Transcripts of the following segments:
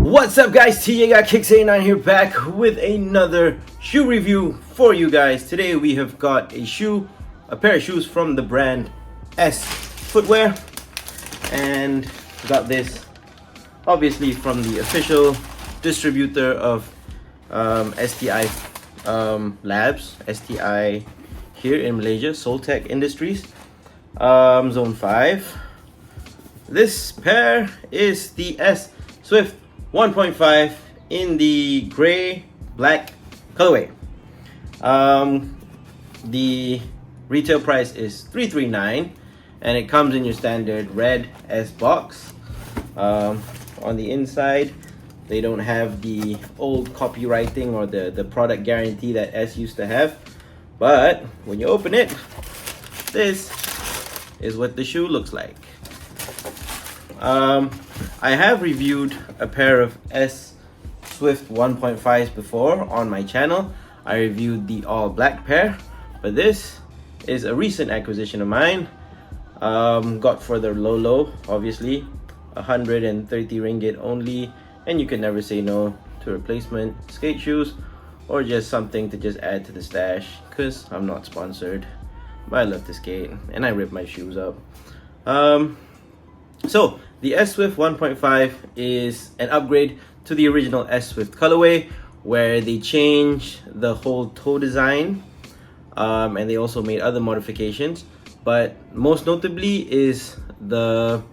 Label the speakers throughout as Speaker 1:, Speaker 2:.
Speaker 1: What's up guys, TJ got Kicks89 here back with another shoe review for you guys. Today we have got a pair of shoes from the brand S Footwear, and got this obviously from the official distributor of STI Labs, STI here in Malaysia, Soltech Industries, Zone 5. This pair is the S Swift 1.5 in the gray black colorway. The retail price is $339 and it comes in your standard red S box. On the inside they don't have the old copywriting or the product guarantee that S used to have, but when you open it, this is what the shoe looks like. I have reviewed a pair of S Swift 1.5s before on my channel. I reviewed the all black pair, but this is a recent acquisition of mine. Got for the low, obviously, 130 ringgit only, and you can never say no to replacement skate shoes or just something to just add to the stash, because I'm not sponsored, but I love to skate and I rip my shoes up. So the S Swift 1.5 is an upgrade to the original S Swift colorway, where they changed the whole toe design, and they also made other modifications, but most notably is the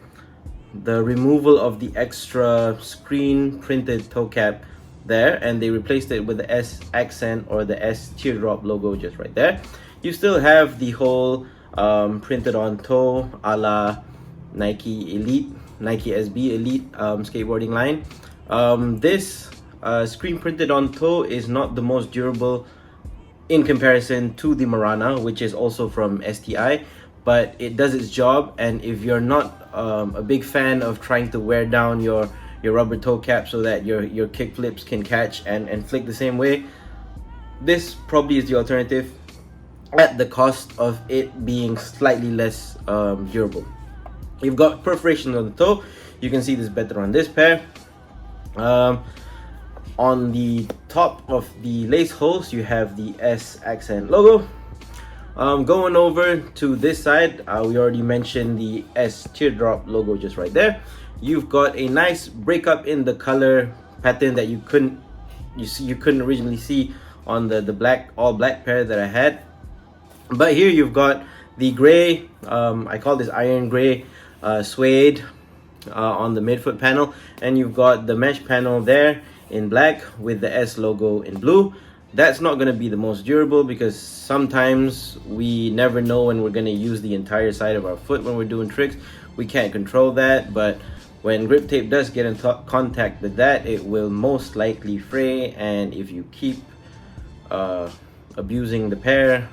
Speaker 1: removal of the extra screen printed toe cap there, and they replaced it with the S accent or the S teardrop logo just right there. You still have the whole printed on toe a la Nike Elite, Nike SB Elite skateboarding line. This screen printed on toe is not the most durable in comparison to the Marana, which is also from STI, but it does its job. And if you're not a big fan of trying to wear down your rubber toe cap so that your kick flips can catch and flick the same way, this probably is the alternative at the cost of it being slightly less durable. You've got perforations on the toe. You can see this better on this pair. On the top of the lace holes, you have the S accent logo. Going over to this side, we already mentioned the S teardrop logo just right there. You've got a nice breakup in the color pattern that you couldn't originally see on the black all black pair that I had. But here you've got the gray, I call this iron gray suede on the midfoot panel, and you've got the mesh panel there in black with the S logo in blue. That's not going to be the most durable, because sometimes we never know when we're going to use the entire side of our foot when we're doing tricks. We can't control that, but when grip tape does get in contact with that, it will most likely fray, and if you keep abusing the pair,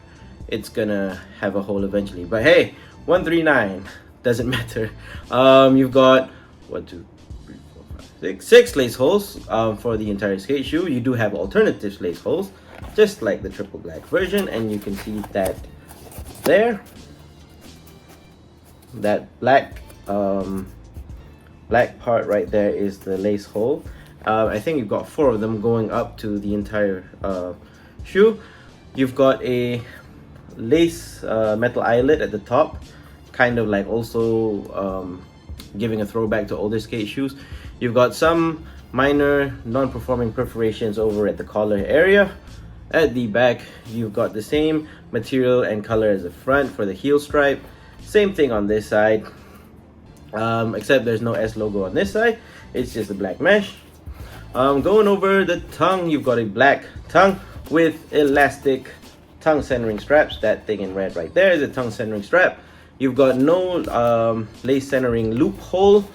Speaker 1: it's gonna have a hole eventually. But hey, 139 doesn't matter. You've got 6 lace holes for the entire skate shoe. You do have alternative lace holes, just like the triple black version, and you can see that there. That black black part right there is the lace hole. I think you've got 4 of them going up to the entire shoe. You've got a lace metal eyelet at the top, kind of like also giving a throwback to older skate shoes. You've got some minor non-performing perforations over at the collar area. At the back, you've got the same material and color as the front for the heel stripe. Same thing on this side, except there's no S logo on this side. It's just a black mesh. Going over the tongue, you've got a black tongue with elastic tongue centering straps. That thing in red right there is a tongue centering strap. You've got no lace centering loophole,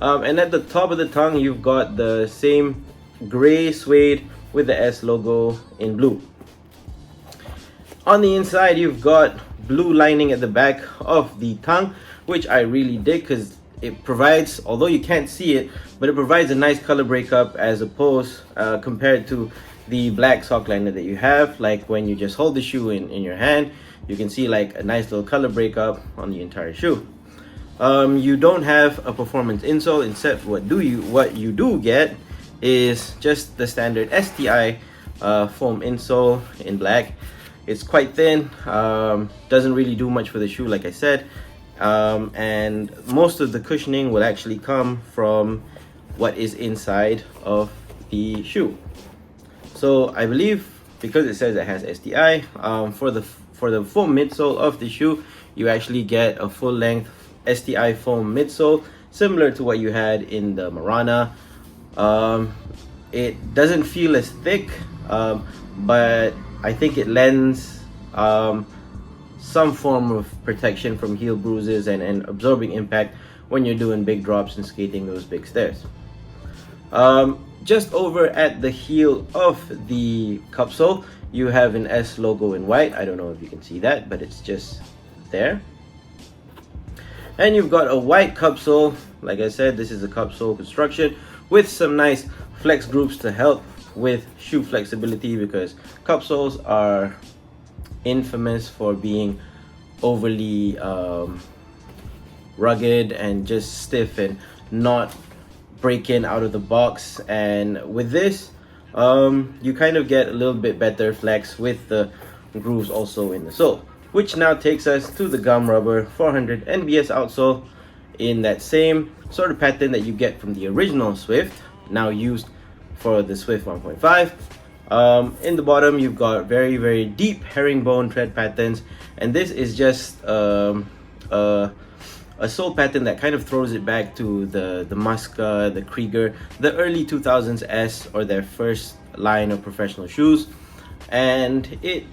Speaker 1: and at the top of the tongue you've got the same gray suede with the S logo in blue. On the inside you've got blue lining at the back of the tongue, which I really dig, because it provides, although you can't see it, but it provides a nice color breakup as opposed compared to the black sock liner that you have. Like when you just hold the shoe in your hand, you can see like a nice little color breakup on the entire shoe. You don't have a performance insole, except what you do get is just the standard STI foam insole in black. It's quite thin, doesn't really do much for the shoe, like I said, and most of the cushioning will actually come from what is inside of the shoe. So I believe because it says it has STI, for the foam midsole of the shoe, you actually get a full length STI foam midsole, similar to what you had in the Marana. It doesn't feel as thick, but I think it lends some form of protection from heel bruises and absorbing impact when you're doing big drops and skating those big stairs. Just over at the heel of the cupsole, you have an S logo in white. I don't know if you can see that, but it's just there. And you've got a white cupsole. Like I said, this is a cupsole construction with some nice flex groups to help with shoe flexibility, because cupsoles are infamous for being overly rugged and just stiff and not breaking out of the box. And with this, you kind of get a little bit better flex with the grooves also in the sole, which now takes us to the gum rubber 400 NBS outsole in that same sort of pattern that you get from the original Swift, now used for the Swift 1.5. In the bottom, you've got very, very deep herringbone tread patterns, and this is just a sole pattern that kind of throws it back to the Muska, the Krieger, the early 2000s S, or their first line of professional shoes, and it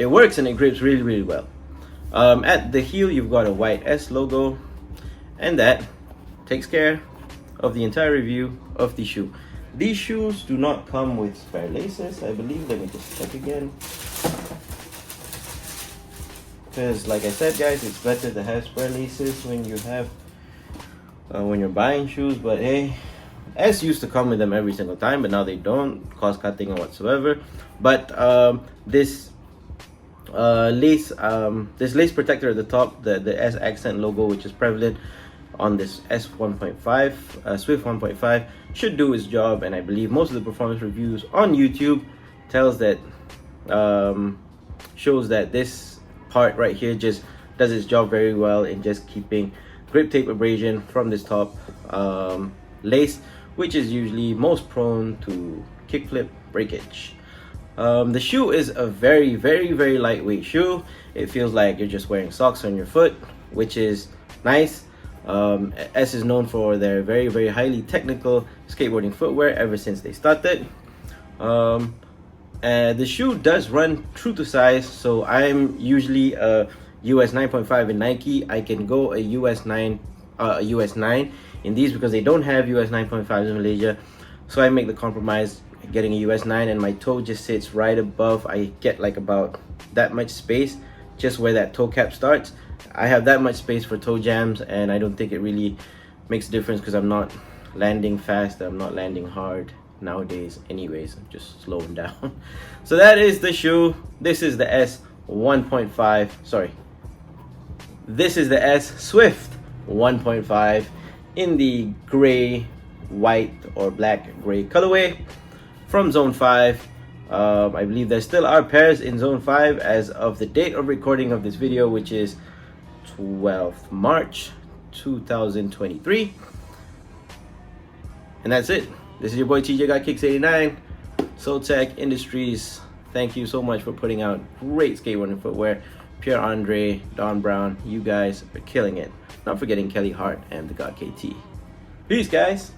Speaker 1: works and it grips really, really well. At the heel, you've got a white S logo, and that takes care of the entire review of the shoe. These shoes do not come with spare laces, I believe. Let me just check again, because like I said, guys, it's better to have spare laces when you have when you're buying shoes. But hey, S used to come with them every single time, but now they don't, cost cutting or whatsoever. But this lace protector at the top, the S accent logo, which is prevalent on this S 1.5 Swift 1.5, should do its job. And I believe most of the performance reviews on YouTube shows that this part right here just does its job very well in just keeping grip tape abrasion from this top lace, which is usually most prone to kickflip breakage. The shoe is a very, very, very lightweight shoe. It feels like you're just wearing socks on your foot, which is nice. S is known for their very, very highly technical skateboarding footwear ever since they started. And the shoe does run true to size, so I'm usually a US 9.5 in Nike. I can go a US 9 in these because they don't have US 9.5s in Malaysia, so I make the compromise getting a US 9, and my toe just sits right above. I get like about that much space just where that toe cap starts. I have that much space for toe jams, and I don't think it really makes a difference because I'm not landing fast, I'm not landing hard nowadays anyways. I'm just slowing down. So that is the shoe. This is the S 1.5, sorry, this is the S Swift 1.5 in the gray, white, or black gray colorway from Zone 5. I believe there still are pairs in Zone 5 as of the date of recording of this video, which is 12th March 2023. And that's it. This is your boy TJ Got Kicks 89, Soltech Industries. Thank you so much for putting out great skateboarding footwear. Pierre Andre, Don Brown, you guys are killing it. Not forgetting Kelly Hart and the God KT. Peace, guys.